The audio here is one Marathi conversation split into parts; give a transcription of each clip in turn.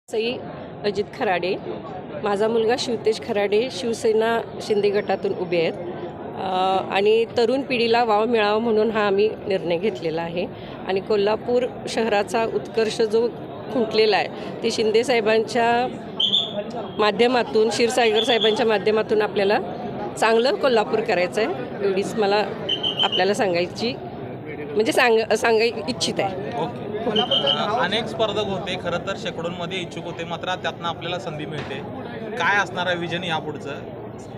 सई अजित खराडे, माझा मुलगा शिवतेज खराडे शिवसेना शिंदे गटातून उभे आहेत आणि तरुण पिढीला वाव मिळावा म्हणून हा आम्ही निर्णय घेतलेला आहे. आणि कोल्हापूर शहराचा उत्कर्ष जो खुंटलेला आहे ते शिंदे साहेबांच्या माध्यमातून, क्षीरसागर साहेबांच्या माध्यमातून आपल्याला चांगलं कोल्हापूर करायचं आहे, एवढीच मला आपल्याला सांगायची सांगाय इच्छित आहे. अनेक स्पर्धक होते, खरं तर शेकडोंमध्ये इच्छुक होते, मात्र त्यातनं आपल्याला संधी मिळते. काय असणार आहे विजन यापुढचं,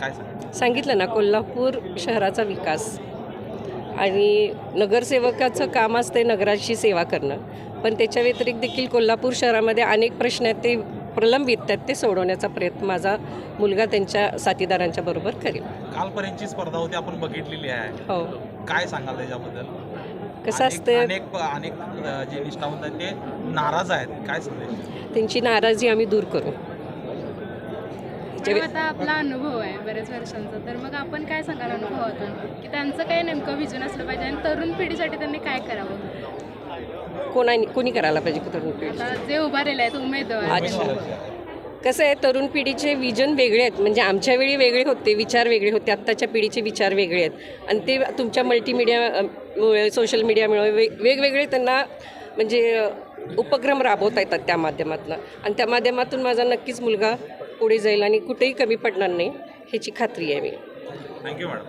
काय सांगितलं ना, कोल्हापूर शहराचा विकास आणि नगरसेवकाचं काम असते नगराची सेवा करणं, पण त्याच्या व्यतिरिक्त देखील कोल्हापूर शहरामध्ये अनेक प्रश्न आहेत ते प्रलंबित आहेत, ते सोडवण्याचा प्रयत्न माझा मुलगा त्यांच्या साथीदारांच्या बरोबर करेल. कालपर्यंतची स्पर्धा होती, आपण बघितलेली आहे. हो, काय सांगाल त्याच्याबद्दल? कसं असतं, अनेक जे निष्ठावंत आहेत ते नाराज आहेत, काय संदेश? त्यांची नाराजी आम्ही दूर करू. आता आपला अनुभव आहे बऱ्याच वर्षांचा, तर मग आपण काय सांगाल अनुभवातून की त्यांचं काय नेमकं विजन असलं पाहिजे आणि तरुण पिढीसाठी त्यांनी काय करावं? कोणी करायला पाहिजे तरुण पिढी? आता जे उभारलेले आहेत उमेदवार. कसं आहे, तरुण पिढीचे विजन वेगळे आहेत. म्हणजे आमच्या वेळी वेगळे होते, विचार वेगळे होते, आत्ताच्या पिढीचे विचार वेगळे आहेत आणि ते तुमच्या मल्टीमीडियामुळे, सोशल मीडियामुळे वेगवेगळे त्यांना उपक्रम राबवता येतात त्या माध्यमातून. आणि त्या माध्यमातून माझा नक्कीच मुलगा पुढे जाईल आणि कुठेही कमी पडणार नाही ह्याची खात्री आहे मी. Thank you madam.